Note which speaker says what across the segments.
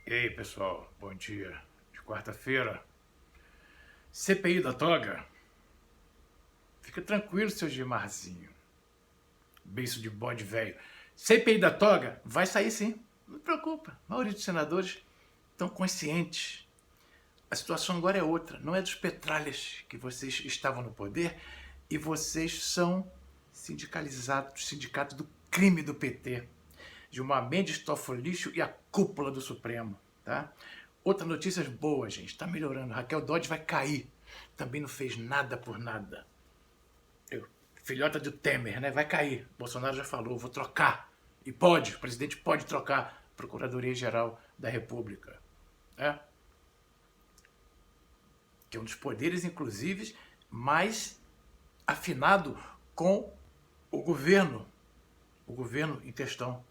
Speaker 1: E aí, pessoal, bom dia. De quarta-feira, CPI da toga. Fica tranquilo, seu Gimarzinho. Beiço de bode velho. CPI da toga vai sair sim. Não se preocupa. A maioria dos senadores estão conscientes. A situação agora é outra. Não é dos petralhas que vocês estavam no poder e vocês são sindicalizados, sindicato do crime do PT. Gilmar Mendes, Toffoli Lixo e a cúpula do Supremo, tá? Outra notícia boa, gente, está melhorando. Raquel Dodge vai cair. Também não fez nada por nada. Filhota do Temer, né? Vai cair. Bolsonaro já falou, vou trocar. E pode, o presidente pode trocar a Procuradoria-Geral da República. Né? Que é um dos poderes, inclusive, mais afinado com o governo em questão.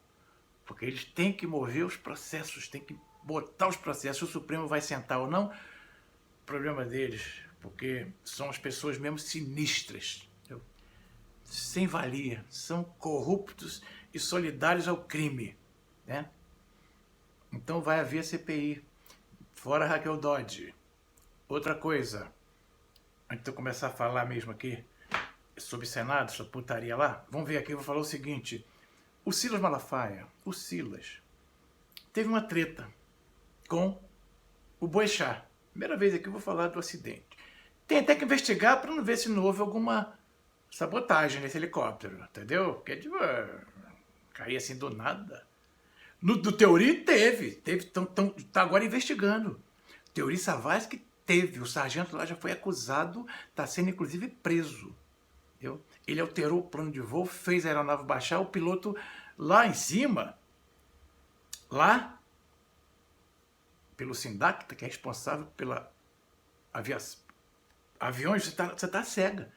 Speaker 1: Porque eles têm que mover os processos, têm que botar os processos. O Supremo vai sentar ou não, problema deles, porque são as pessoas mesmo sinistras, sem valia, são corruptos e solidários ao crime, né? Então vai haver CPI, fora Raquel Dodge. Outra coisa, antes de eu começar a falar mesmo aqui sobre Senado, essa putaria lá, vamos ver aqui, eu vou falar o seguinte. O Silas Malafaia, o Silas, teve uma treta com o Boechat. Primeira vez aqui eu vou falar do acidente. Tem até que investigar para não ver se não houve alguma sabotagem nesse helicóptero, entendeu? Porque cair assim do nada. Do Teori teve, tá agora investigando. Teori Savasky teve, o sargento lá já foi acusado, está sendo inclusive preso. Entendeu? Ele alterou o plano de voo, fez a aeronave baixar, o piloto lá em cima, lá, pelo Sindacta, que é responsável pela aviões, você tá cega.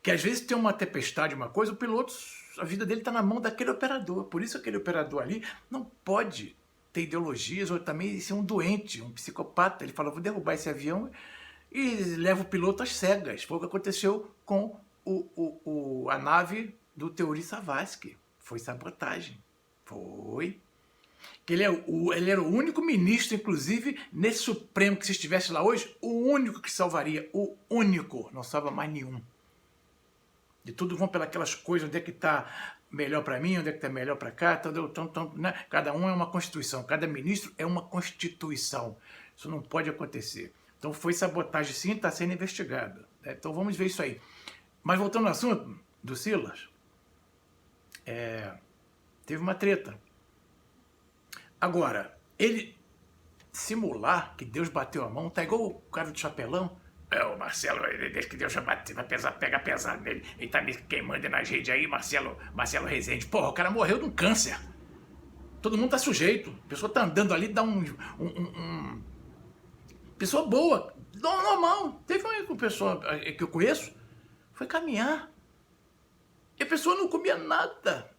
Speaker 1: Que às vezes tem uma tempestade, uma coisa, o piloto, a vida dele está na mão daquele operador. Por isso aquele operador ali não pode ter ideologias ou também ser um doente, um psicopata. Ele fala, vou derrubar esse avião e leva o piloto às cegas. Foi o que aconteceu com a nave do Teori Savasky. Foi sabotagem. Foi. Que ele era o único ministro, inclusive, nesse Supremo, que se estivesse lá hoje, o único que salvaria. O único. Não salva mais nenhum. De tudo vão pelas coisas, onde é que está melhor para mim, onde é que está melhor para cá, né? Cada um é uma constituição, cada ministro é uma constituição. Isso não pode acontecer. Então foi sabotagem sim, está sendo investigado. Né? Então vamos ver isso aí. Mas voltando ao assunto do Silas, teve uma treta. Agora, ele simular que Deus bateu a mão, tá igual o cara do chapelão. O Marcelo, desde que Deus já bateu, pega pesado nele. Ele tá me queimando nas redes aí, Marcelo Rezende. Porra, o cara morreu de um câncer. Todo mundo tá sujeito. A pessoa tá andando ali, dá pessoa boa, normal. Teve uma pessoa que eu conheço, foi caminhar. E a pessoa não comia nada.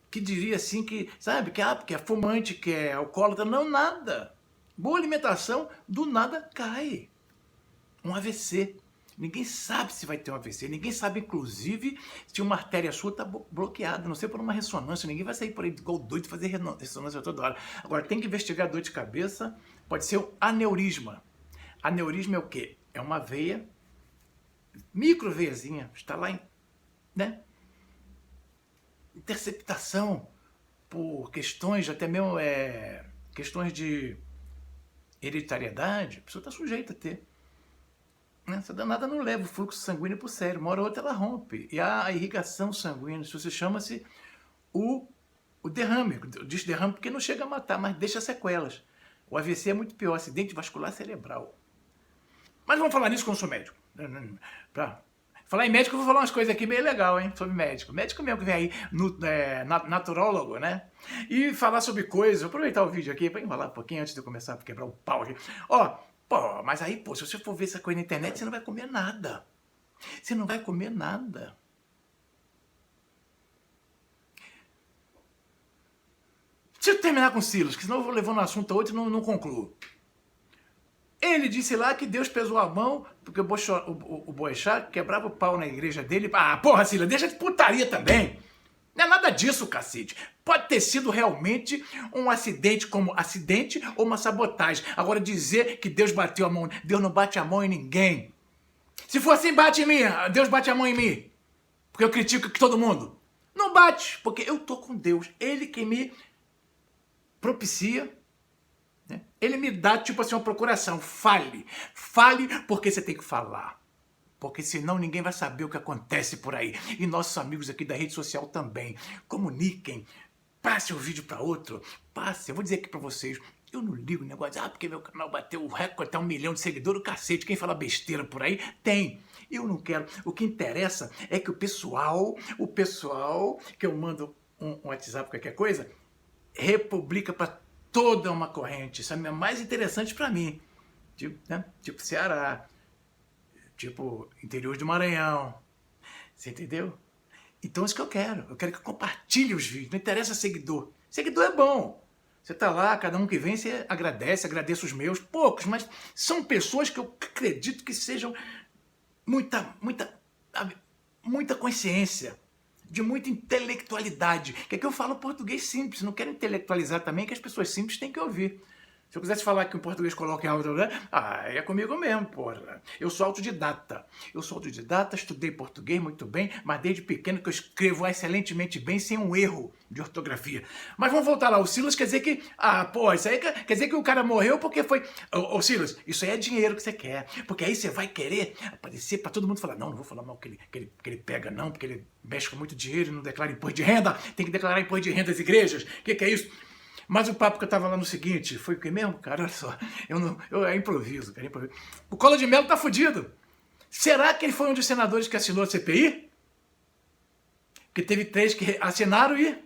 Speaker 1: Que diria assim que, sabe, que é fumante, que é alcoólatra. Não, nada. Boa alimentação, do nada cai. Um AVC. Ninguém sabe se vai ter um AVC. Ninguém sabe, inclusive, se uma artéria sua está bloqueada. Não sei, por uma ressonância. Ninguém vai sair por aí igual doido fazer ressonância toda hora. Agora, tem que investigar dor de cabeça. Pode ser um aneurisma. Aneurisma é o quê? É uma veia, microveiazinha. Está lá em, né? Interceptação por questões, até mesmo questões de hereditariedade. A pessoa está sujeita a ter. Essa danada não leva o fluxo sanguíneo para o cérebro, uma hora ou outra ela rompe. E a irrigação sanguínea, isso chama-se o derrame. Diz derrame porque não chega a matar, mas deixa sequelas. O AVC é muito pior, acidente vascular cerebral. Mas vamos falar nisso, que eu não sou médico. Pra falar em médico, eu vou falar umas coisas aqui bem legal, hein, sobre médico. Médico mesmo que vem aí, naturólogo, né? E falar sobre coisas. Vou aproveitar o vídeo aqui para enrolar um pouquinho antes de eu começar a quebrar o pau aqui. Pô, mas aí, se você for ver essa coisa na internet, você não vai comer nada. Você não vai comer nada. Deixa eu terminar com o Silas, que senão eu vou levando um assunto a outro e não concluo. Ele disse lá que Deus pesou a mão, porque o Boechat quebrava o pau na igreja dele. Ah, porra, Silas, deixa de putaria também. Não é nada disso, cacete. Pode ter sido realmente um acidente, como acidente ou uma sabotagem. Agora, dizer que Deus bateu a mão, Deus não bate a mão em ninguém. Se for assim, bate em mim, Deus bate a mão em mim. Porque eu critico todo mundo. Não bate, porque eu tô com Deus. Ele que me propicia, né? Ele me dá, tipo assim, uma procuração. Fale. Fale porque você tem que falar. Porque senão ninguém vai saber o que acontece por aí. E nossos amigos aqui da rede social também. Comuniquem. Passe o vídeo para outro. Passe. Eu vou dizer aqui para vocês. Eu não ligo o negócio. Porque meu canal bateu o recorde, até 1 milhão de seguidores. O cacete. Quem fala besteira por aí, tem. Eu não quero. O que interessa é que o pessoal que eu mando um WhatsApp, qualquer coisa, republica para toda uma corrente. Isso é mais interessante para mim. Tipo, né? Tipo Ceará. Tipo, interior do Maranhão. Você entendeu? Então, isso que eu quero. Eu quero que compartilhe os vídeos. Não interessa seguidor. Seguidor é bom. Você tá lá, cada um que vem, você agradece. Agradeço os meus. Poucos, mas são pessoas que eu acredito que sejam muita consciência. De muita intelectualidade. Que é que eu falo português simples. Não quero intelectualizar também, que as pessoas simples têm que ouvir. Se eu quisesse falar que o português coloca em áudio, né? É comigo mesmo, porra. Eu sou autodidata. Estudei português muito bem, mas desde pequeno que eu escrevo excelentemente bem, sem um erro de ortografia. Mas vamos voltar lá. O Silas quer dizer que... isso aí quer dizer que o cara morreu porque foi... Ô, Silas, isso aí é dinheiro que você quer. Porque aí você vai querer aparecer pra todo mundo falar, não vou falar mal que ele pega, não, porque ele mexe com muito dinheiro e não declara imposto de renda. Tem que declarar imposto de renda às igrejas. O que é isso? Mas o papo que eu tava lá no seguinte, foi o que mesmo, cara? Olha só, é improviso, cara, improviso. O Collor de Mello tá fudido. Será que ele foi um dos senadores que assinou a CPI? Que teve 3 que assinaram e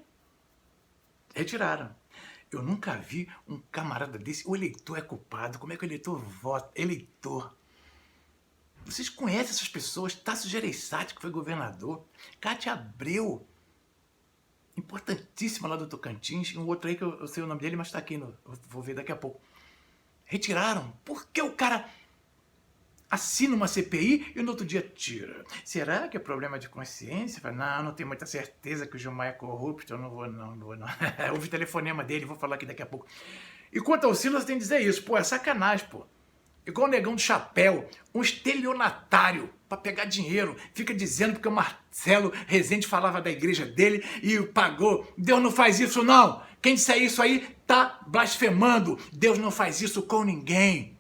Speaker 1: retiraram. Eu nunca vi um camarada desse. O eleitor é culpado. Como é que o eleitor vota? Eleitor. Vocês conhecem essas pessoas? Tasso Gereissati, que foi governador. Cátia Abreu, importantíssima lá do Tocantins, um outro aí que eu sei o nome dele, mas tá aqui, vou ver daqui a pouco. Retiraram. Por que o cara assina uma CPI e no outro dia tira? Será que é problema de consciência? Não tenho muita certeza que o Gilmar é corrupto, eu não vou não. Houve telefonema dele, vou falar aqui daqui a pouco. E quanto ao Silas, tem que dizer isso, é sacanagem, Igual o negão do chapéu, um estelionatário para pegar dinheiro. Fica dizendo porque o Marcelo Rezende falava da igreja dele e o pagou. Deus não faz isso, não. Quem disser isso aí tá blasfemando. Deus não faz isso com ninguém.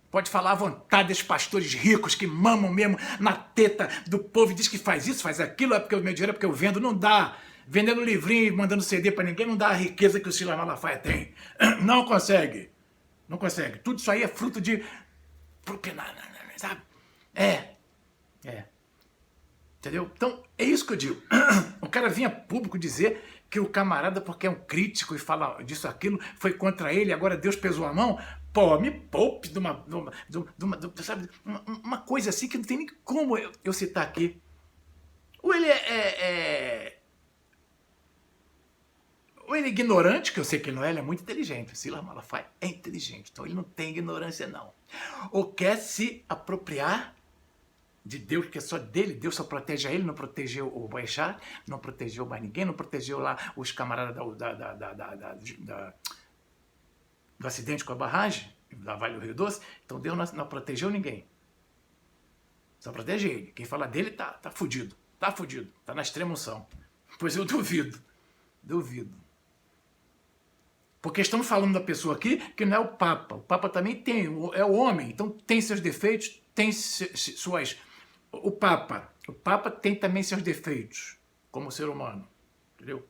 Speaker 1: Pode falar à vontade desses pastores ricos que mamam mesmo na teta do povo e diz que faz isso, faz aquilo, é porque o meu dinheiro é porque eu vendo. Não dá. Vendendo livrinho e mandando CD para ninguém não dá a riqueza que o Silas Malafaia tem. Não consegue. Não consegue. Tudo isso aí é fruto de propinada, sabe? Entendeu? Então, é isso que eu digo. O cara vinha público dizer que o camarada, porque é um crítico e fala disso, aquilo, foi contra ele, agora Deus pesou a mão. Me poupe de uma coisa assim que não tem nem como eu citar aqui. Ou ele ou ele é ignorante, que eu sei que ele não é, ele é muito inteligente. O Silas Malafaia é inteligente, então ele não tem ignorância, não. Ou quer se apropriar de Deus, que é só dele, Deus só protege a ele, não protegeu o Boechat, não protegeu mais ninguém, não protegeu lá os camaradas do acidente com a barragem, da Vale do Rio Doce, então Deus não protegeu ninguém. Só protege ele. Quem fala dele tá fudido, tá na extrema unção. Pois eu duvido. Porque estamos falando da pessoa aqui que não é o Papa. O Papa também é o homem, então tem seus defeitos, tem suas... O Papa tem também seus defeitos, como ser humano, entendeu?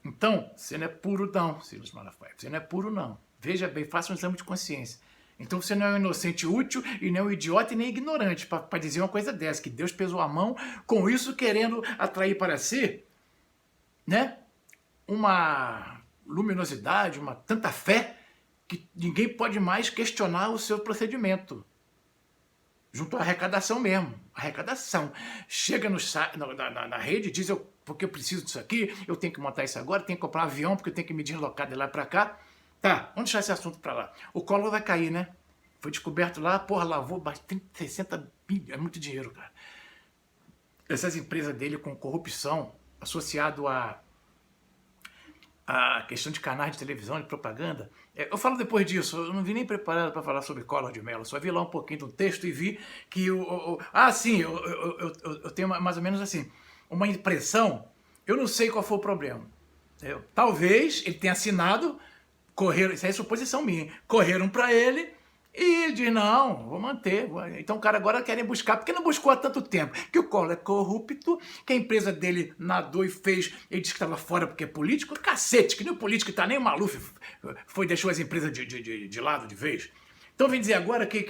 Speaker 1: Então, você não é puro não, Silas Malafaia, você não é puro não. Veja bem, faça um exame de consciência. Então você não é um inocente útil e nem um idiota e nem ignorante para dizer uma coisa dessa, que Deus pesou a mão com isso querendo atrair para si, né, uma luminosidade, uma tanta fé, que ninguém pode mais questionar o seu procedimento. Junto à arrecadação mesmo. Arrecadação. Chega na rede e diz, porque eu preciso disso aqui, eu tenho que montar isso agora, tenho que comprar um avião, porque eu tenho que me deslocar de lá para cá. Tá, vamos deixar esse assunto para lá. O Collor vai cair, né? Foi descoberto lá, lavou bastante, 60 bilhões, é muito dinheiro, cara. Essas empresas dele com corrupção, associado a questão de canais de televisão, de propaganda. Eu falo depois disso, eu não vim nem preparado para falar sobre Collor de Mello, só vi lá um pouquinho do texto e vi que sim, eu tenho mais ou menos assim, uma impressão, eu não sei qual foi o problema. Talvez ele tenha assinado, correram, isso aí é suposição minha, correram para ele e ele diz, não, vou manter. Então o cara agora querem buscar, porque não buscou há tanto tempo, que o Collor é corrupto, que a empresa dele nadou e fez, ele disse que estava fora porque é político, cacete, que nem o político está, nem o Maluf deixou as empresas de lado de vez. Então vem dizer agora que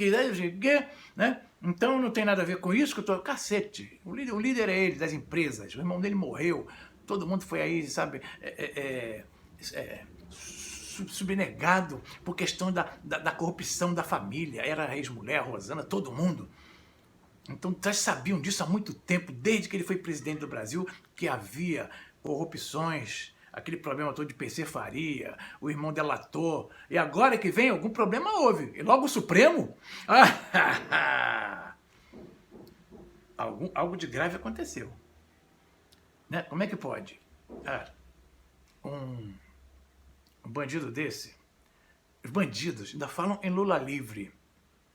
Speaker 1: né? Então não tem nada a ver com isso, que eu tô, cacete, o líder é ele, das empresas, o irmão dele morreu, todo mundo foi aí, sabe, subnegado por questão da corrupção da família. Era a ex-mulher, a Rosana, todo mundo. Então, vocês sabiam disso há muito tempo, desde que ele foi presidente do Brasil, que havia corrupções, aquele problema todo de PC Faria, o irmão delator. E agora que vem, algum problema houve. E logo o Supremo... algo de grave aconteceu. Né? Como é que pode? Um bandido desse, os bandidos ainda falam em Lula livre.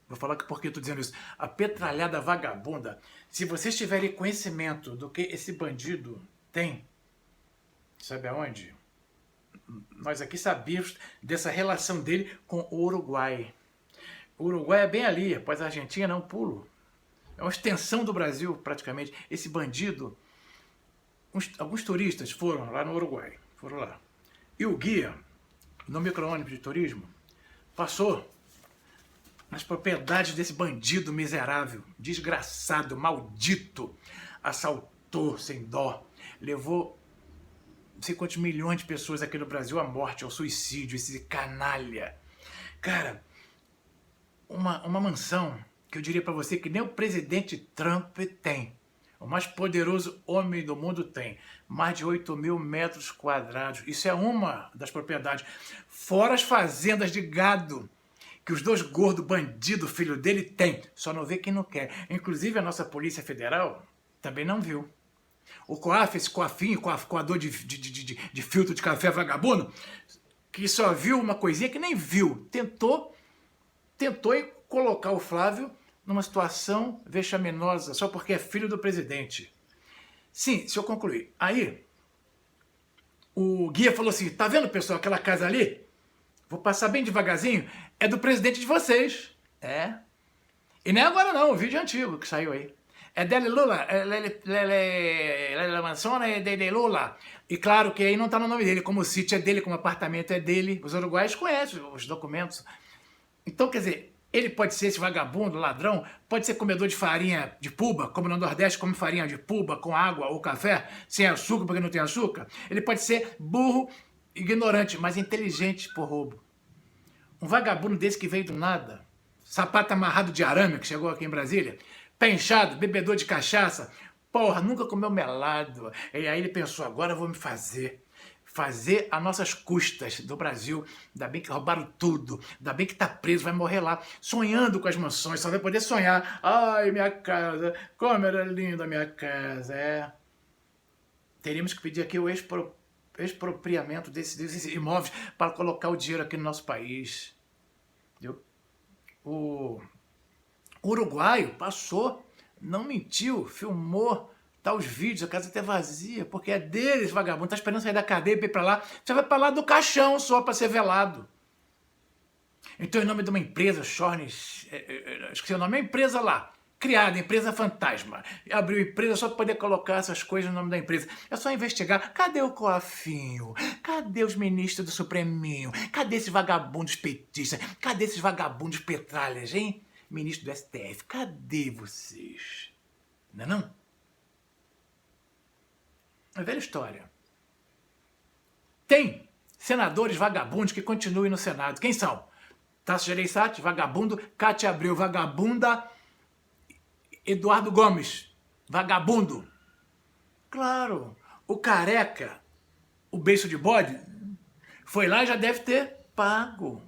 Speaker 1: Vou falar que por que eu estou dizendo isso. A petralhada vagabunda. Se vocês tiverem conhecimento do que esse bandido tem, sabe aonde? Nós aqui sabíamos dessa relação dele com o Uruguai. O Uruguai é bem ali, após a Argentina é um pulo. É uma extensão do Brasil, praticamente. Esse bandido, alguns turistas foram lá no Uruguai, foram lá. E o guia, no micro-ônibus de turismo, passou nas propriedades desse bandido miserável, desgraçado, maldito, assaltou sem dó, levou não sei quantos milhões de pessoas aqui no Brasil à morte, ao suicídio, esse canalha. Cara, uma mansão que eu diria para você que nem o presidente Trump tem. O mais poderoso homem do mundo tem. Mais de 8.000 metros quadrados. Isso é uma das propriedades. Fora as fazendas de gado que os dois gordos bandidos, filho dele, tem. Só não vê quem não quer. Inclusive a nossa Polícia Federal também não viu. O COAF, esse coafinho, coador de filtro de café vagabundo, que só viu uma coisinha que nem viu. Tentou colocar o Flávio numa situação vexaminosa, só porque é filho do presidente. Sim, se eu concluir. Aí, o guia falou assim, tá vendo, pessoal, aquela casa ali? Vou passar bem devagarzinho, é do presidente de vocês. É. E não é agora não, o vídeo é antigo que saiu aí. É dele Lula, la mansone de Lula. E claro que aí não tá no nome dele, como o sítio é dele, como o apartamento é dele. Os uruguaios conhecem os documentos. Então, quer dizer, ele pode ser esse vagabundo, ladrão, pode ser comedor de farinha de puba, como no Nordeste come farinha de puba com água ou café, sem açúcar porque não tem açúcar. Ele pode ser burro, ignorante, mas inteligente por roubo. Um vagabundo desse que veio do nada, sapato amarrado de arame, que chegou aqui em Brasília, pé inchado, bebedor de cachaça, porra, nunca comeu melado. E aí ele pensou, agora eu vou me fazer a nossas custas do Brasil. Ainda bem que roubaram tudo, ainda bem que tá preso, vai morrer lá, sonhando com as mansões, só vai poder sonhar. Ai, minha casa, como era linda a minha casa. Teríamos que pedir aqui o expropriamento desses imóveis para colocar o dinheiro aqui no nosso país. Entendeu? O uruguaio passou, não mentiu, filmou, tá os vídeos, a casa até vazia, porque é deles, vagabundo, tá esperando sair da cadeia pra ir pra lá, você vai pra lá do caixão só pra ser velado. Então, em nome de uma empresa, Shornes, esqueci o nome, é uma empresa lá, criada, empresa fantasma, abriu empresa só para poder colocar essas coisas no nome da empresa. É só investigar. Cadê o Coafinho? Cadê os ministros do Supreminho? Cadê esses vagabundos petistas? Cadê esses vagabundos petralhas, hein? Ministro do STF, cadê vocês? Não é não? É velha história. Tem senadores vagabundos que continuem no Senado. Quem são? Tasso Gereissati, vagabundo. Cátia Abreu, vagabunda. Eduardo Gomes, vagabundo. Claro, o careca, o beiço de bode, foi lá e já deve ter pago.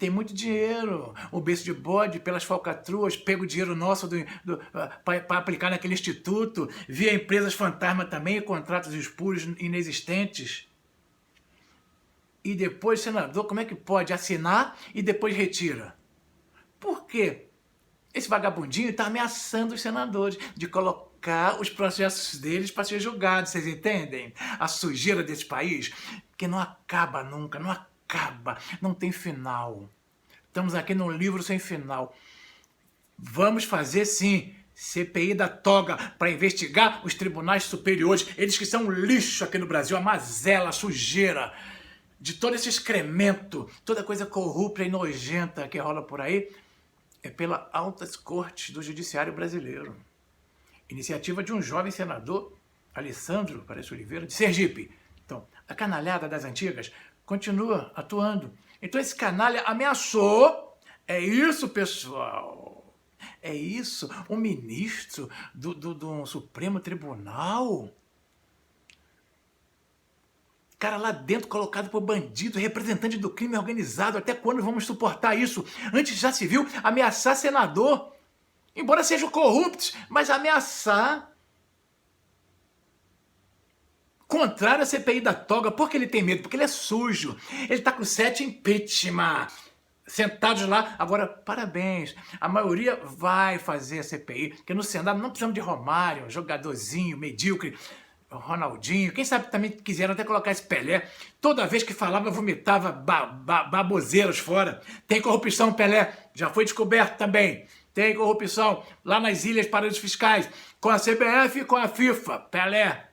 Speaker 1: Tem muito dinheiro. O berço de bode, pelas falcatruas, pega o dinheiro nosso para aplicar naquele instituto, via empresas fantasma também, contratos espúrios inexistentes. E depois, senador, como é que pode assinar e depois retira? Por quê? Esse vagabundinho está ameaçando os senadores de colocar os processos deles para ser julgados, vocês entendem? A sujeira desse país, que não acaba nunca, não acaba, não tem final. Estamos aqui num livro sem final. Vamos fazer, sim, CPI da toga para investigar os tribunais superiores, eles que são um lixo aqui no Brasil, a mazela, a sujeira de todo esse excremento, toda coisa corrupta e nojenta que rola por aí, é pela altas cortes do judiciário brasileiro. Iniciativa de um jovem senador, Alessandro Paredes Oliveira, de Sergipe. Então, a canalhada das antigas continua atuando. Então esse canalha ameaçou. É isso, pessoal. É isso. Um ministro do Supremo Tribunal. Cara lá dentro colocado por bandido, representante do crime organizado. Até quando vamos suportar isso? Antes já se viu ameaçar senador. Embora sejam corruptos, mas ameaçar. Contrário à CPI da toga. Por que ele tem medo? Porque ele é sujo. Ele está com 7 impeachment. Sentados lá. Agora, parabéns. A maioria vai fazer a CPI. Porque no Senado não precisamos de Romário, jogadorzinho, medíocre. Ronaldinho, quem sabe também quiseram até colocar esse Pelé. Toda vez que falava, vomitava baboseiros fora. Tem corrupção, Pelé. Já foi descoberto também. Tem corrupção lá nas Ilhas Paraísos Fiscais. Com a CBF e com a FIFA. Pelé.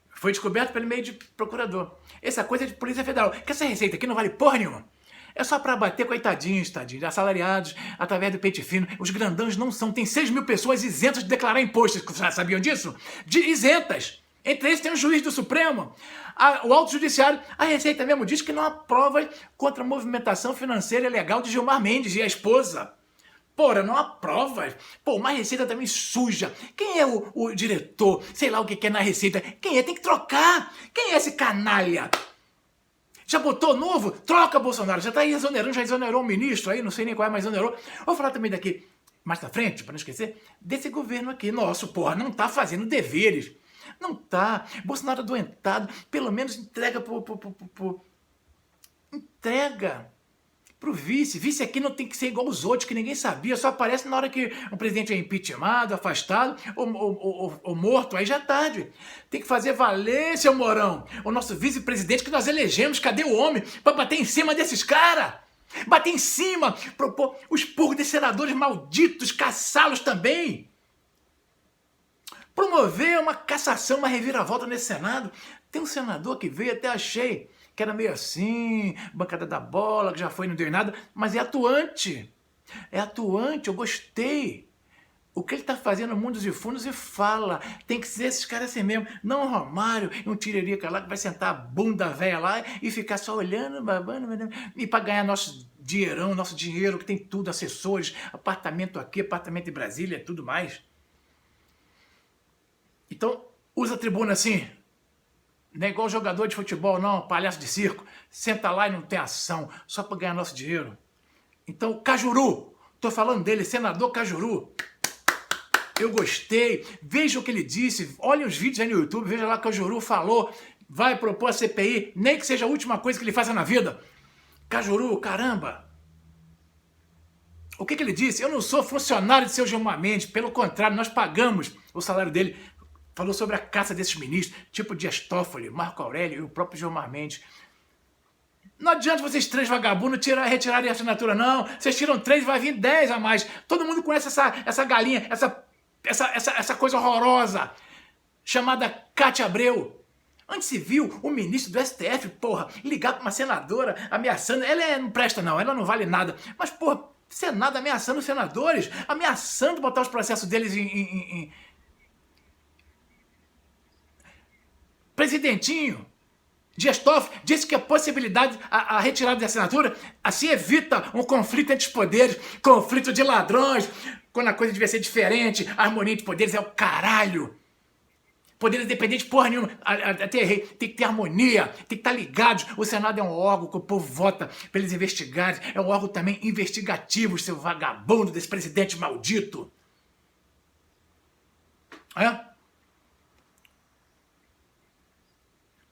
Speaker 1: Foi descoberto pelo meio de procurador. Essa coisa é de Polícia Federal. Que essa receita aqui não vale porra nenhuma. É só para bater coitadinhos, tadinhos, assalariados, através do pente fino. Os grandões não são. Tem 6 mil pessoas isentas de declarar impostos. Sabiam disso? Isentas. Entre eles tem um juiz do Supremo, o Auto Judiciário. A Receita mesmo diz que não há provas contra a movimentação financeira ilegal de Gilmar Mendes e a esposa. Porra, não há provas. Pô, uma Receita também suja. Quem é o diretor? Sei lá o que é na Receita. Quem é? Tem que trocar. Quem é esse canalha? Já botou novo? Troca, Bolsonaro. Já tá aí exonerando, já exonerou um ministro aí, não sei nem qual é, mas exonerou. Vou falar também daqui, mais pra frente, para não esquecer, desse governo aqui. Nosso, porra, não tá fazendo deveres. Não tá. Bolsonaro adoentado. Pelo menos entrega entrega pro vice. Vice aqui não tem que ser igual os outros, que ninguém sabia. Só aparece na hora que o presidente é impeachmentado, afastado ou morto. Aí já é tarde. Tem que fazer valer, seu Mourão. O nosso vice-presidente que nós elegemos. Cadê o homem para bater em cima desses caras? Bater em cima. Propor o expurgo desses senadores malditos. Caçá-los também. Promover uma cassação, uma reviravolta nesse Senado. Tem um senador que veio, até achei, que era meio assim, bancada da bola, que já foi e não deu em nada, mas é atuante. É atuante, eu gostei. O que ele está fazendo no Mundos e Fundos e fala. Tem que ser esses caras assim mesmo. Não o Romário, um tiririca lá que vai sentar a bunda velha lá e ficar só olhando, babando, e para ganhar nosso dinheirão, nosso dinheiro, que tem tudo, assessores, apartamento aqui, apartamento em Brasília, tudo mais. Então, usa a tribuna assim. Não é igual jogador de futebol, não, palhaço de circo. Senta lá e não tem ação, só para ganhar nosso dinheiro. Então, Cajuru, tô falando dele, senador Cajuru. Eu gostei, veja o que ele disse, olhem os vídeos aí no YouTube, veja lá que o Cajuru falou, vai propor a CPI, nem que seja a última coisa que ele faça na vida. Cajuru, caramba. O que ele disse? Eu não sou funcionário de seu Gilmar Mendes, pelo contrário, nós pagamos o salário dele. Falou sobre a caça desses ministros, tipo Dias Toffoli, Marco Aurélio e o próprio Gilmar Mendes. Não adianta vocês 3 vagabundos retirarem a assinatura, não. Vocês tiram 3, vai vir 10 a mais. Todo mundo conhece essa galinha, essa coisa horrorosa, chamada Cátia Abreu. Onde se viu o ministro do STF, porra, ligar para uma senadora ameaçando. Ela não presta, não, ela não vale nada. Mas, porra, Senado ameaçando os senadores, ameaçando botar os processos deles em Presidentinho, Dias Toffoli, disse que a possibilidade, a retirada da assinatura, assim evita um conflito entre os poderes, conflito de ladrões, quando a coisa devia ser diferente, a harmonia de poderes é o caralho. Poderes independentes, porra nenhuma. Até errei. Tem que ter harmonia, tem que estar ligados. O Senado é um órgão que o povo vota para eles investigarem. É um órgão também investigativo, seu vagabundo desse presidente maldito.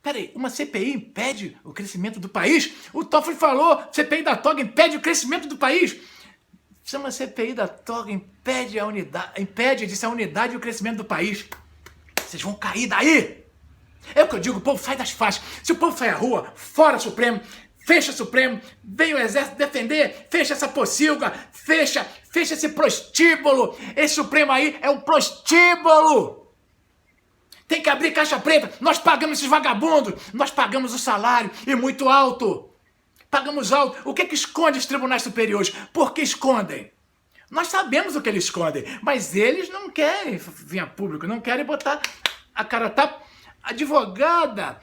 Speaker 1: Peraí, uma CPI impede o crescimento do país? O Toffoli falou, CPI da toga impede o crescimento do país. Chama CPI da toga impede a unidade e o crescimento do país. Vocês vão cair daí! É o que eu digo, o povo sai das faixas. Se o povo sai à rua, fora Supremo, fecha Supremo, vem o Exército defender, fecha essa pocilga, fecha esse prostíbulo. Esse Supremo aí é um prostíbulo. Tem que abrir caixa preta. Nós pagamos esses vagabundos, nós pagamos o salário e muito alto. Pagamos alto. O que esconde os tribunais superiores? Por que escondem? Nós sabemos o que eles escondem, mas eles não querem vir a público, não querem botar a cara a tapa. Advogada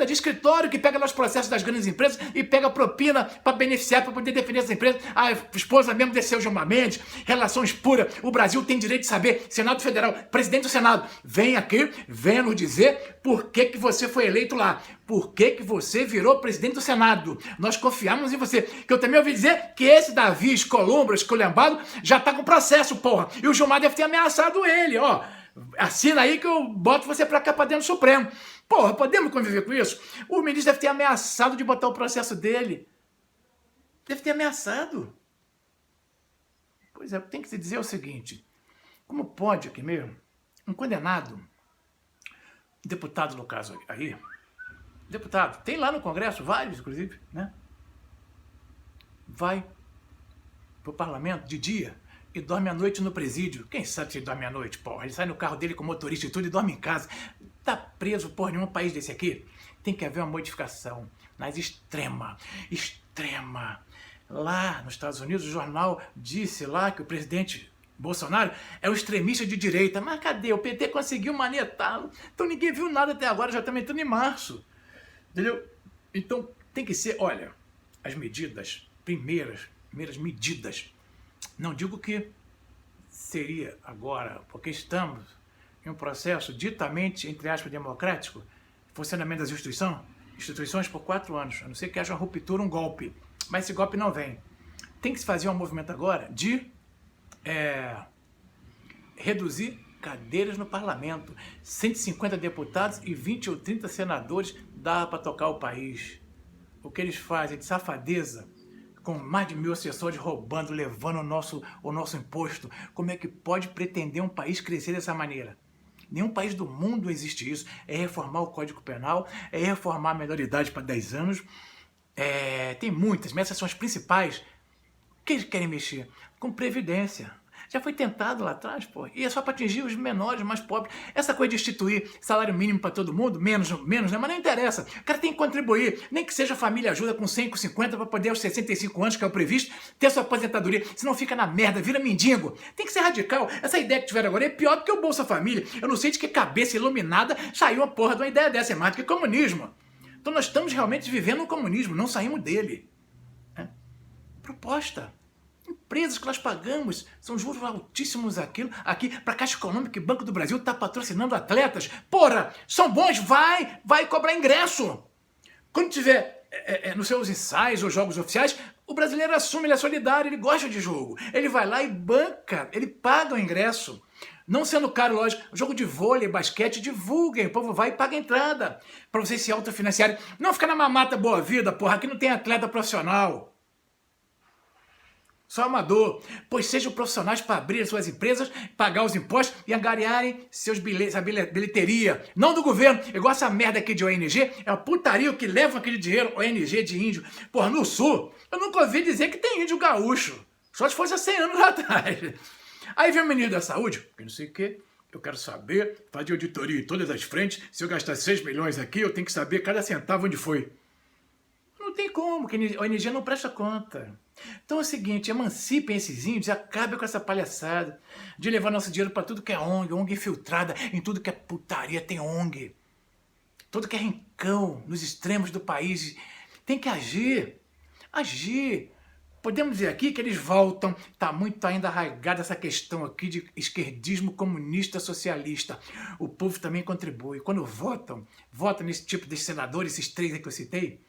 Speaker 1: de escritório que pega lá os processos das grandes empresas e pega propina para beneficiar, para poder defender as empresas. A esposa mesmo desceu Gilmar Mendes, relações puras. O Brasil tem direito de saber. Senado Federal, presidente do Senado, vem aqui, venha nos dizer por que você foi eleito lá. Por que você virou presidente do Senado? Nós confiamos em você. Que eu também ouvi dizer que esse Davi esculhambado já tá com processo, porra. E o Gilmar deve ter ameaçado ele, ó. Assina aí que eu boto você pra cá pra dentro do Supremo. Porra, podemos conviver com isso? O ministro deve ter ameaçado de botar o processo dele. Deve ter ameaçado. Pois é, tem que se dizer o seguinte. Como pode aqui mesmo, um condenado, deputado no caso aí, deputado, tem lá no Congresso, vários inclusive, né? Vai pro parlamento de dia e dorme à noite no presídio. Quem sabe se ele dorme à noite, porra? Ele sai no carro dele com motorista e tudo e dorme em casa. Tá preso, porra, em um país desse aqui. Tem que haver uma modificação, mas extrema. Lá nos Estados Unidos, o jornal disse lá que o presidente Bolsonaro é um extremista de direita. Mas cadê? O PT conseguiu manetá-lo. Então ninguém viu nada até agora, já estamos entrando em março. Entendeu? Então tem que ser, olha, as medidas, primeiras medidas. Não digo que seria agora, porque estamos em um processo ditamente, entre aspas, democrático, funcionamento das instituições por 4 anos, a não ser que haja uma ruptura, um golpe. Mas esse golpe não vem. Tem que se fazer um movimento agora de reduzir cadeiras no parlamento. 150 deputados e 20 ou 30 senadores dá para tocar o país. O que eles fazem de safadeza, com mais de 1000 assessores roubando, levando o nosso imposto. Como é que pode pretender um país crescer dessa maneira? Nenhum país do mundo existe isso. É reformar o Código Penal, é reformar a menoridade para 10 anos. Tem muitas, mas essas são as principais. O que eles querem mexer? Com Previdência. Já foi tentado lá atrás, pô. E é só para atingir os menores, os mais pobres. Essa coisa de instituir salário mínimo para todo mundo, menos, né? Mas não interessa. O cara tem que contribuir. Nem que seja a família ajuda com 100, com 50, para poder aos 65 anos, que é o previsto, ter sua aposentadoria. Senão fica na merda, vira mendigo. Tem que ser radical. Essa ideia que tiveram agora é pior do que o Bolsa Família. Eu não sei de que cabeça iluminada saiu a porra de uma ideia dessa. É mais do que comunismo. Então nós estamos realmente vivendo o comunismo, não saímos dele. Proposta. Empresas que nós pagamos, são juros altíssimos aqui para a Caixa Econômica e Banco do Brasil está patrocinando atletas. Porra, são bons, vai cobrar ingresso. Quando tiver nos seus ensaios ou jogos oficiais, o brasileiro assume, ele é solidário, ele gosta de jogo. Ele vai lá e banca, ele paga o ingresso. Não sendo caro, lógico, jogo de vôlei, basquete, divulguem, o povo vai e paga a entrada para vocês se autofinanciarem. Não ficar na mamata boa vida, porra, aqui não tem atleta profissional. Só amador, pois sejam profissionais para abrir suas empresas, pagar os impostos e angariarem seus bilhetes, a bilheteria. Não do governo, igual essa merda aqui de ONG, é uma putaria que levam aquele dinheiro, ONG de índio. Porra, no sul, eu nunca ouvi dizer que tem índio gaúcho. Só se fosse há 100 anos atrás. Aí vem o ministro da saúde, que não sei o quê. Eu quero saber, fazer auditoria em todas as frentes. Se eu gastar 6 milhões aqui, eu tenho que saber cada centavo onde foi. Não tem como, que a ONG não presta conta. Então é o seguinte, emancipem esses índios e acabem com essa palhaçada de levar nosso dinheiro para tudo que é ONG infiltrada, em tudo que é putaria tem ONG. Tudo que é rincão, nos extremos do país. Tem que agir. podemos dizer aqui que eles voltam, está muito ainda arraigada essa questão aqui de esquerdismo comunista socialista. O povo também contribui. Quando votam nesse tipo de senadores, esses três aí que eu citei,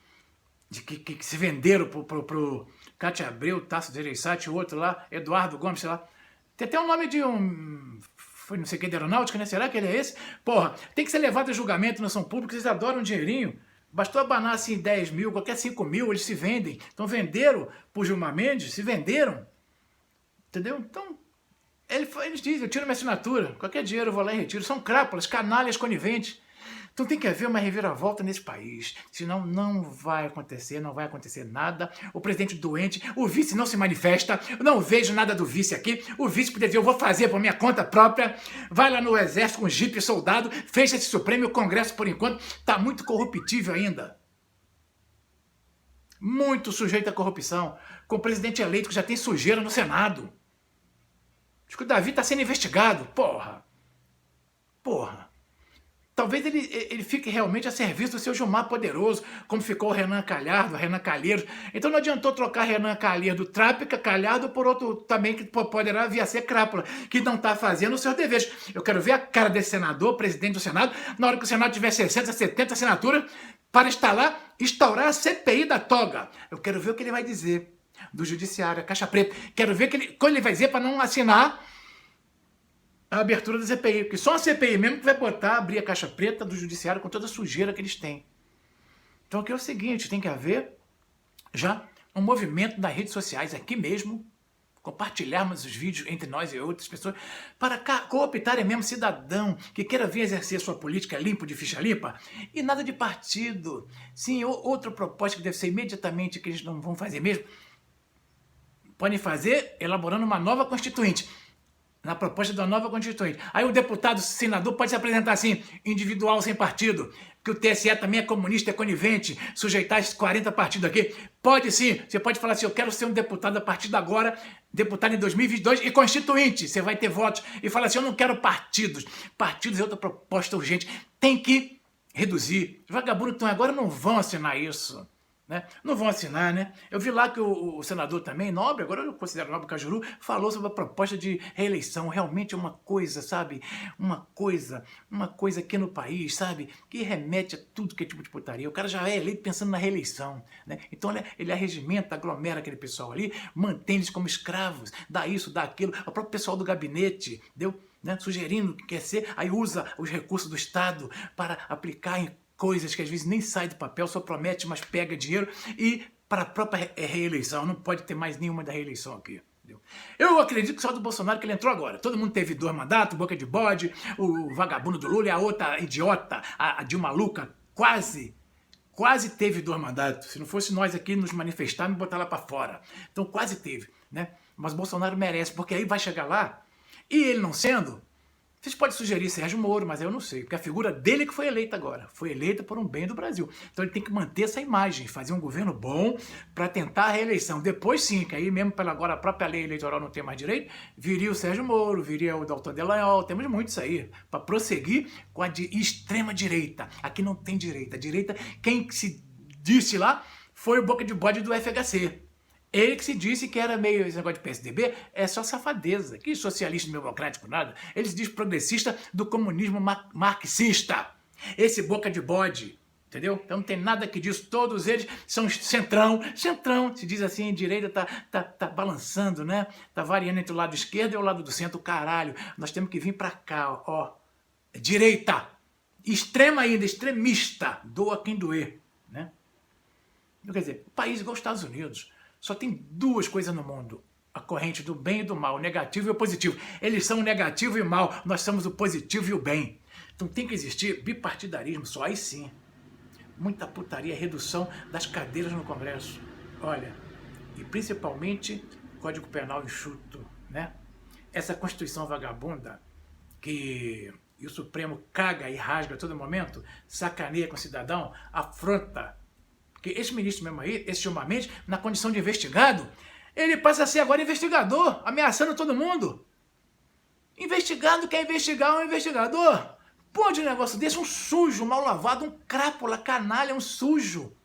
Speaker 1: de que se venderam pro Cátia Abreu, Tasso Gereissati, o outro lá, Eduardo Gomes, sei lá. Tem até o nome de um... Foi não sei o que de aeronáutica, né? Será que ele é esse? Porra, tem que ser levado a julgamento na ação pública, eles adoram um dinheirinho. Bastou abanar assim 10 mil, qualquer 5 mil, eles se vendem. Então venderam por Gilmar Mendes, se venderam. Entendeu? Então, eles dizem, eu tiro minha assinatura, qualquer dinheiro eu vou lá e retiro. São crápulas, canalhas, coniventes. Então tem que haver uma reviravolta nesse país, senão não vai acontecer nada. O presidente doente, o vice não se manifesta, eu não vejo nada do vice aqui. O vice poderia dizer, eu vou fazer por minha conta própria, vai lá no exército com jipe, soldado, fecha esse Supremo e o Congresso por enquanto está muito corruptível ainda. Muito sujeito à corrupção, com o presidente eleito que já tem sujeira no Senado. Acho que o Davi está sendo investigado, porra. Talvez ele fique realmente a serviço do seu Gilmar Poderoso, como ficou o Renan Calhado, o Renan Calheiros. Então não adiantou trocar Renan Calheiros do Trápica, Calhado, por outro também que poderá vir a ser crápula, que não está fazendo os seus deveres. Eu quero ver a cara desse senador, presidente do Senado, na hora que o Senado tiver 60, 70 assinaturas, para instaurar a CPI da toga. Eu quero ver o que ele vai dizer do Judiciário, a Caixa Preta. Quero ver quando ele vai dizer para não assinar a abertura da CPI, porque só a CPI mesmo que vai abrir a Caixa Preta do Judiciário com toda a sujeira que eles têm. Então aqui é o seguinte, tem que haver já um movimento nas redes sociais, aqui mesmo, compartilharmos os vídeos entre nós e outras pessoas, para cooptarem mesmo cidadão que queira vir exercer sua política limpa, de ficha limpa, e nada de partido. Sim, outra proposta que deve ser imediatamente, que eles não vão fazer mesmo, podem fazer elaborando uma nova constituinte, na proposta da nova Constituinte. Aí o deputado, senador, pode se apresentar assim, individual, sem partido, que o TSE também é comunista, é conivente, sujeitar esses 40 partidos aqui. Pode sim, você pode falar assim, eu quero ser um deputado a partir de agora, deputado em 2022 e constituinte, você vai ter votos. E fala assim, eu não quero partidos. Partidos é outra proposta urgente. Tem que reduzir. Os vagabundos que estão agora não vão assinar isso. Né? Não vão assinar, né? Eu vi lá que o senador também, Nobre, agora eu considero Nobre Cajuru, falou sobre a proposta de reeleição. Realmente é uma coisa, sabe? Uma coisa aqui no país, sabe? Que remete a tudo que é tipo de putaria. O cara já é eleito pensando na reeleição, né? Então ele arregimenta, aglomera aquele pessoal ali, mantém eles como escravos, dá isso, dá aquilo. O próprio pessoal do gabinete, deu, né? Sugerindo que quer ser, aí usa os recursos do Estado para aplicar em coisas que às vezes nem sai do papel, só promete, mas pega dinheiro, e para a própria reeleição. Não pode ter mais nenhuma da reeleição aqui. Entendeu? Eu acredito que só do Bolsonaro que ele entrou agora. Todo mundo teve 2 mandatos, boca de bode, o vagabundo do Lula e a outra idiota, a Dilma Luca, quase teve 2 mandatos. Se não fosse nós aqui nos manifestar, me botar lá para fora. Então quase teve, né? Mas Bolsonaro merece, porque aí vai chegar lá, e ele não sendo... Vocês podem sugerir Sérgio Moro, mas eu não sei, porque a figura dele que foi eleita agora, foi eleita por um bem do Brasil. Então ele tem que manter essa imagem, fazer um governo bom para tentar a reeleição. Depois sim, que aí mesmo pela agora a própria lei eleitoral não tem mais direito, viria o Sérgio Moro, viria o Doutor Delanhol, temos muitos aí, para prosseguir com a extrema direita. Aqui não tem direita. A direita, quem se disse lá, foi o boca de bode do FHC. Ele que se disse que era meio esse negócio de PSDB, é só safadeza. Que socialista democrático nada. Ele se diz progressista do comunismo marxista. Esse boca de bode, entendeu? Então não tem nada que disso. Todos eles são centrão. Centrão, se diz assim, direita tá balançando, né? Tá variando entre o lado esquerdo e o lado do centro. Caralho, nós temos que vir pra cá, ó. Direita. Extrema ainda, extremista. Doa quem doer, né? Quer dizer, o país igual os Estados Unidos. Só tem 2 coisas no mundo, a corrente do bem e do mal, o negativo e o positivo. Eles são o negativo e o mal, nós somos o positivo e o bem. Então tem que existir bipartidarismo, só aí sim. Muita putaria, redução das cadeiras no Congresso. Olha, e principalmente Código Penal enxuto, né? Essa Constituição vagabunda que o Supremo caga e rasga a todo momento, sacaneia com o cidadão, afronta. Porque esse ministro mesmo aí, esse Gilmar Mendes, na condição de investigado, ele passa a ser agora investigador, ameaçando todo mundo. Investigado quer investigar um investigador. Pode um negócio desse, um sujo, mal lavado, um crápula, canalha, um sujo.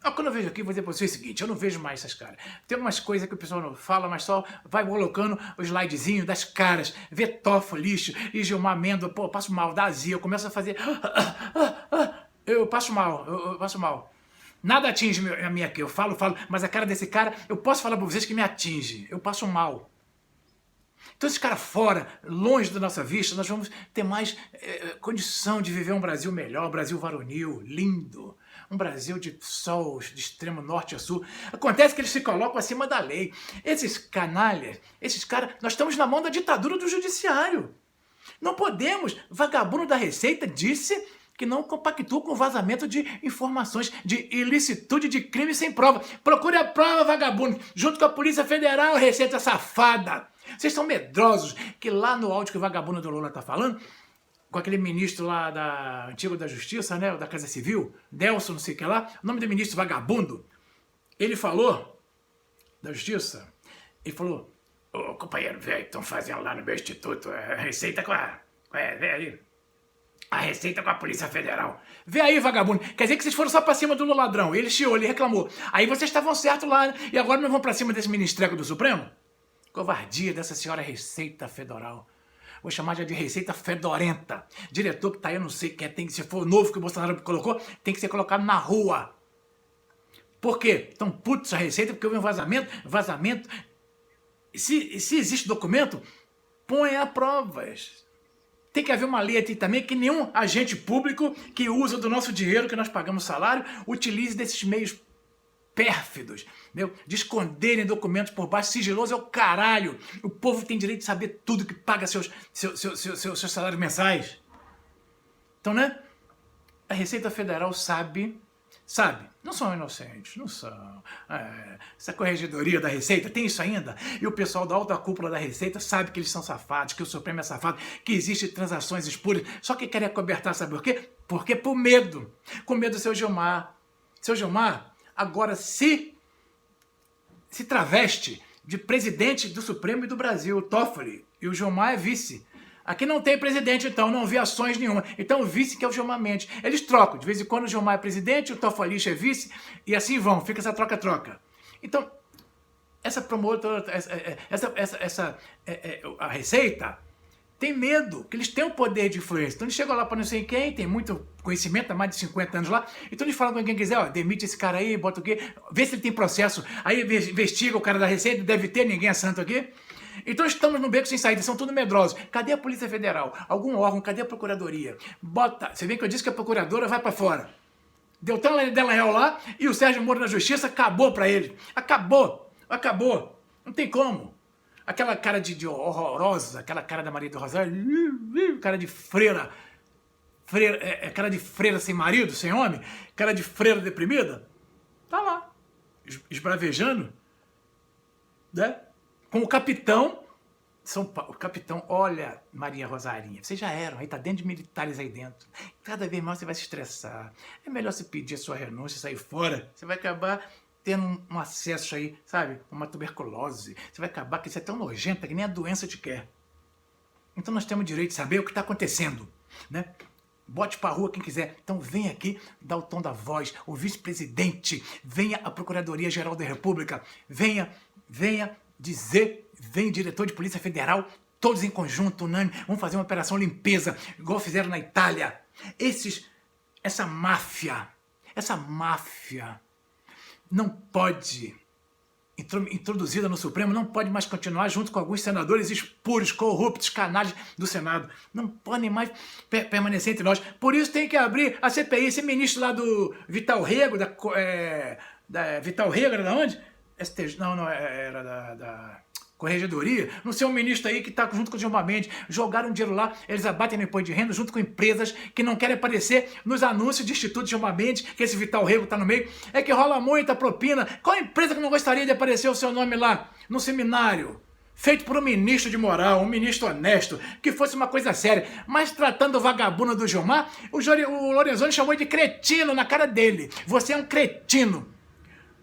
Speaker 1: Quando eu vejo aqui, vou dizer para você o seguinte, eu não vejo mais essas caras. Tem umas coisas que o pessoal não fala, mas só vai colocando o slidezinho das caras, vê Toffoli, lixo, e Gilmar Mendes, pô, eu passo mal, dá azia, eu começo a fazer... Eu passo mal, eu passo mal. Nada atinge a minha aqui, eu falo, mas a cara desse cara, eu posso falar para vocês que me atinge, eu passo mal. Então esse cara fora, longe da nossa vista, nós vamos ter mais condição de viver um Brasil melhor, um Brasil varonil, lindo. Um Brasil de sol, de extremo norte a sul. Acontece que eles se colocam acima da lei. Esses canalhas, esses caras, nós estamos na mão da ditadura do judiciário. Não podemos. Vagabundo da Receita disse que não compactua com o vazamento de informações de ilicitude de crime sem prova. Procure a prova, vagabundo, junto com a Polícia Federal, Receita safada. Vocês são medrosos, que lá no áudio que o vagabundo do Lula tá falando, com aquele ministro lá antigo da Justiça, né, da Casa Civil, Delson, não sei o que lá, o nome do ministro vagabundo, ele falou, da Justiça, ele falou, ô companheiro velho, estão fazendo lá no meu instituto, a Receita vê aí, a Receita com a Polícia Federal. Vê aí, vagabundo, quer dizer que vocês foram só pra cima do ladrão, ele chiou, ele reclamou, aí vocês estavam certos lá, e agora não vão pra cima desse ministreco do Supremo? Covardia dessa senhora Receita Federal. Vou chamar já de Receita Fedorenta. Diretor que tá aí, eu não sei quem é, se for novo que o Bolsonaro colocou, tem que ser colocado na rua. Por quê? Estão putos a Receita porque houve um vazamento. Se existe documento, põe a provas. Tem que haver uma lei aqui também que nenhum agente público que usa do nosso dinheiro, que nós pagamos salário, utilize desses meios pérfidos, de esconderem documentos por baixo, sigiloso é o caralho. O povo tem direito de saber tudo que paga seus salários mensais. Então, né? A Receita Federal sabe, não são inocentes, não são. Essa corregedoria da Receita tem isso ainda? E o pessoal da alta cúpula da Receita sabe que eles são safados, que o Supremo é safado, que existem transações espúrias, só que querem acobertar, sabe por quê? Porque por medo. Com medo do seu Gilmar. Seu Gilmar, agora se traveste de presidente do Supremo e do Brasil, o Toffoli, e o Gilmar é vice. Aqui não tem presidente, então, não vi ações nenhuma. Então o vice que é o Gilmar Mendes. Eles trocam, de vez em quando o Gilmar é presidente, o Toffoli é vice, e assim vão, fica essa troca-troca. Então, essa promotora, a Receita tem medo, que eles têm o poder de influência. Então eles chegam lá para não sei quem, tem muito conhecimento, há mais de 50 anos lá, então eles falam com quem quiser, ó, demite esse cara aí, bota o quê, vê se ele tem processo, aí investiga o cara da Receita, deve ter, ninguém é santo aqui. Então estamos no beco sem saída, são tudo medrosos. Cadê a Polícia Federal? Algum órgão, cadê a Procuradoria? Bota, você vê que eu disse que a Procuradora vai para fora. Deltan Dallagnol lá e o Sérgio Moro na Justiça, acabou para ele. Acabou. Não tem como. Aquela cara de horrorosa, aquela cara da Maria do Rosário, cara de freira, cara de freira sem marido, sem homem, cara de freira deprimida, tá lá, esbravejando, né? Com o capitão, o capitão, olha, Maria Rosarinha, vocês já eram, aí tá dentro de militares aí dentro, cada vez mais você vai se estressar, é melhor você pedir a sua renúncia e sair fora, você vai acabar tendo um acesso aí, sabe, uma tuberculose, você vai acabar que você é tão nojenta que nem a doença te quer. Então nós temos o direito de saber o que está acontecendo, né? Bote pra rua quem quiser. Então vem aqui, dá o tom da voz, o vice-presidente, venha a Procuradoria-Geral da República, venha dizer, vem o diretor de Polícia Federal, todos em conjunto, unânime, vamos fazer uma operação limpeza, igual fizeram na Itália. Essa máfia não pode, introduzida no Supremo, não pode mais continuar junto com alguns senadores espúrios, corruptos, canalhas do Senado. Não podem mais permanecer entre nós. Por isso tem que abrir a CPI. Esse ministro lá do Vital Rego, Vital Rego, era da onde? Não, era da Corregedoria, não sei um ministro aí que está junto com o Gilmar Mendes, jogaram dinheiro lá, eles abatem no imposto de renda junto com empresas que não querem aparecer nos anúncios de Instituto Gilmar Mendes, que esse Vital Rego está no meio, é que rola muita propina. Qual empresa que não gostaria de aparecer o seu nome lá, no seminário? Feito por um ministro de moral, um ministro honesto, que fosse uma coisa séria, mas tratando o vagabundo do Gilmar, o Lorenzoni chamou ele de cretino na cara dele. Você é um cretino.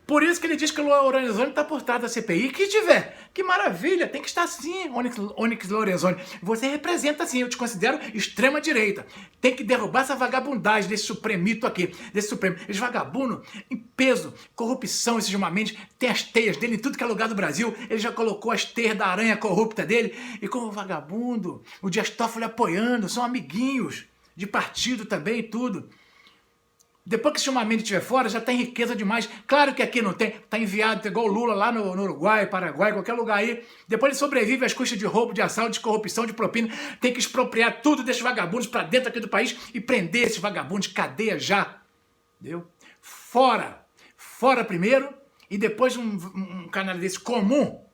Speaker 1: Por isso que ele diz que o Lorenzoni está por trás da CPI. Que tiver, que maravilha, tem que estar sim, Onyx Lorenzoni. Você representa sim, eu te considero extrema-direita. Tem que derrubar essa vagabundagem desse supremito aqui, desse supremo. Esse vagabundo em peso, corrupção, esse Gilmar Mendes, tem as teias dele em tudo que é lugar do Brasil. Ele já colocou as teias da aranha corrupta dele. E como vagabundo, o Dias Toffoli apoiando, são amiguinhos de partido também e tudo. Depois que esse Gilmar Mendes estiver fora, já tem riqueza demais. Claro que aqui não tem, está enviado, igual o Lula lá no Uruguai, Paraguai, qualquer lugar aí. Depois ele sobrevive às custas de roubo, de assalto, de corrupção, de propina. Tem que expropriar tudo desses vagabundos para dentro aqui do país e prender esses vagabundos, cadeia já. Entendeu? Fora. Fora primeiro e depois um canal desse comum,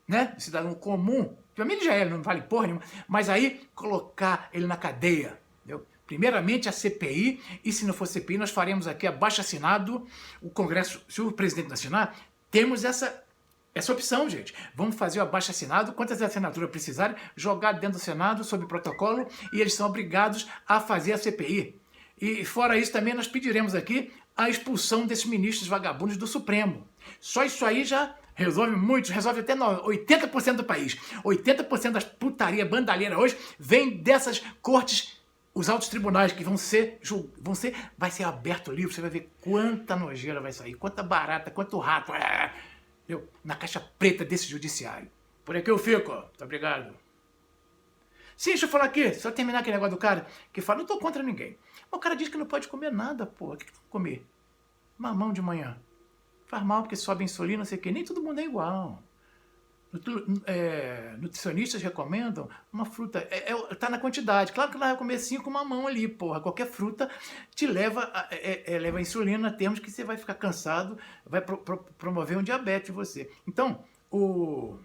Speaker 1: né? Cidadão comum. Pra mim ele já é, não vale porra nenhuma. Mas aí colocar ele na cadeia. Entendeu? Primeiramente a CPI, e se não for CPI, nós faremos aqui abaixo-assinado, o Congresso, se o presidente não assinar, temos essa opção, gente. Vamos fazer o abaixo-assinado, quantas assinaturas precisarem, jogar dentro do Senado, sob protocolo, e eles são obrigados a fazer a CPI. E fora isso também nós pediremos aqui a expulsão desses ministros vagabundos do Supremo. Só isso aí já resolve muito, resolve até 80% do país. 80% das putaria bandalheira hoje vem dessas cortes, os altos tribunais que vai ser aberto o livro, você vai ver quanta nojeira vai sair, quanta barata, quanto rato, na caixa preta desse judiciário. Por aqui eu fico, ó. Muito obrigado. Sim, deixa eu falar aqui, só terminar aquele negócio do cara que fala, não tô contra ninguém. Mas o cara diz que não pode comer nada, porra. O que tu vai comer? Mamão de manhã. Faz mal porque sobe a insulina, não sei o quê. Nem todo mundo é igual. Nutricionistas recomendam uma fruta, tá na quantidade. Claro que ela vai comer 5 mamão ali, porra. Qualquer fruta te leva a insulina, termos que você vai ficar cansado, vai promover um diabetes em você. Então, o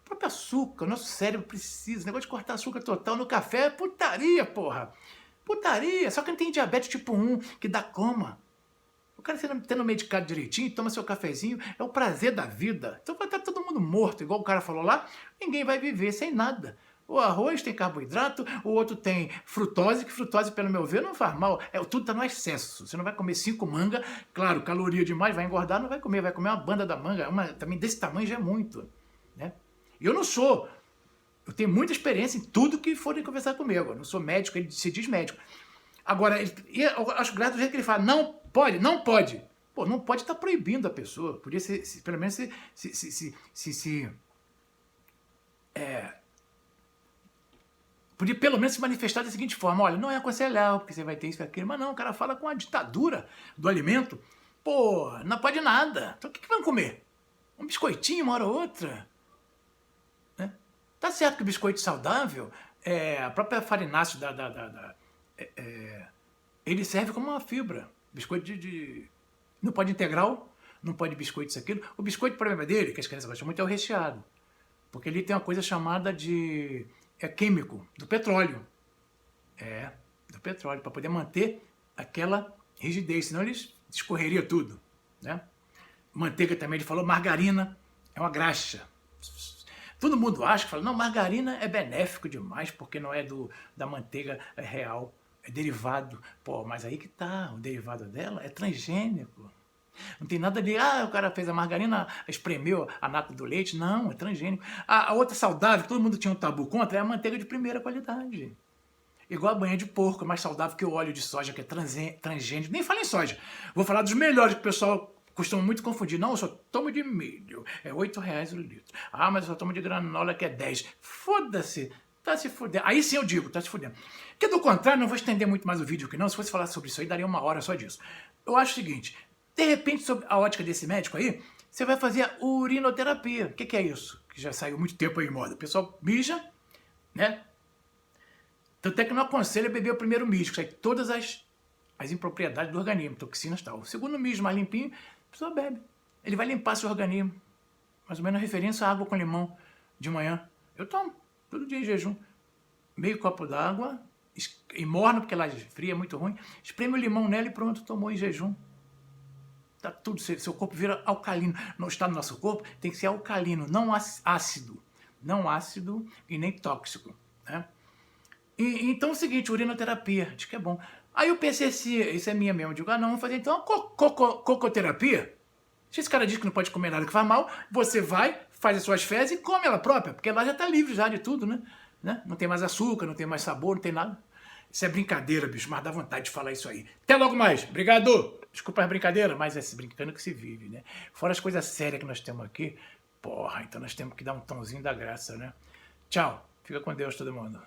Speaker 1: próprio açúcar, o nosso cérebro precisa. O negócio de cortar açúcar total no café é putaria, porra. Putaria. Só quem tem diabetes tipo 1, que dá coma. O cara tendo medicado direitinho, toma seu cafezinho, é o prazer da vida. Então vai estar todo mundo morto, igual o cara falou lá, ninguém vai viver sem nada. O arroz tem carboidrato, o outro tem frutose, que frutose, pelo meu ver, não faz mal. Tudo está no excesso. Você não vai comer 5 mangas, claro, caloria demais, vai engordar, não vai comer uma banda da manga, também desse tamanho já é muito. Né? E eu não sou. Eu tenho muita experiência em tudo que forem conversar comigo. Eu não sou médico, ele se diz médico. Agora, eu acho grato do jeito que ele fala, não pode, não pode. Pô, não pode estar proibindo a pessoa. Podia ser, pelo menos, podia pelo menos se manifestar da seguinte forma, olha, não é aconselhável, porque você vai ter isso e aquilo, mas não, o cara fala com a ditadura do alimento. Pô, não pode nada. Então o que vão comer? Um biscoitinho, uma hora ou outra? Né? Tá certo que o biscoito saudável, a própria farináceo ele serve como uma fibra. Biscoito não pode integral, não pode biscoito isso, aquilo. O biscoito, o problema dele, que as crianças gostam muito, é o recheado. Porque ele tem uma coisa chamada de químico, do petróleo. Do petróleo, para poder manter aquela rigidez, senão eles escorreria tudo. Né? Manteiga também, ele falou, margarina é uma graxa. Todo mundo acha, fala, não, margarina é benéfico demais, porque não é da manteiga real. É derivado. Pô, mas aí que tá, o derivado dela é transgênico. Não tem nada de, o cara fez a margarina, espremeu a nata do leite. Não, é transgênico. A outra saudável, que todo mundo tinha um tabu contra, é a manteiga de primeira qualidade. Igual a banha de porco, mais saudável que o óleo de soja, que é transgênico. Nem fala em soja. Vou falar dos melhores, que o pessoal costuma muito confundir. Não, eu só tomo de milho, é R$8 o litro. Mas eu só tomo de granola, que é 10. Foda-se. Tá se fudendo. Aí sim eu digo, tá se fudendo. Porque do contrário, não vou estender muito mais o vídeo aqui não. Se fosse falar sobre isso aí, daria 1 hora só disso. Eu acho o seguinte, de repente, sobre a ótica desse médico aí, você vai fazer a urinoterapia. O que é isso? Que já saiu muito tempo aí em moda. O pessoal mija, né? Tanto é que não aconselha beber o primeiro mijo, que sai todas as impropriedades do organismo, toxinas e tal. O segundo mijo mais limpinho, a pessoa bebe. Ele vai limpar seu organismo. Mais ou menos a referência à água com limão de manhã. Eu tomo. Todo dia em jejum, meio copo d'água, e morna, porque ela fria, é muito ruim, espreme o limão nela e pronto, tomou em jejum. Tá tudo, seu corpo vira alcalino. Não está no nosso corpo, tem que ser alcalino, não ácido. Não ácido e nem tóxico. Né? Então é o seguinte, urinoterapia, diz que é bom. Aí o PCC, isso é minha mesmo, eu digo, não, vamos fazer então a cocoterapia. Se esse cara diz que não pode comer nada que faz mal, você vai, faz as suas fezes e come ela própria, porque lá já está livre já de tudo, né? Não tem mais açúcar, não tem mais sabor, não tem nada. Isso é brincadeira, bicho, mas dá vontade de falar isso aí. Até logo mais. Obrigado. Desculpa as brincadeiras, mas é se brincando que se vive, né? Fora as coisas sérias que nós temos aqui, porra, então nós temos que dar um tomzinho da graça, né? Tchau. Fica com Deus, todo mundo.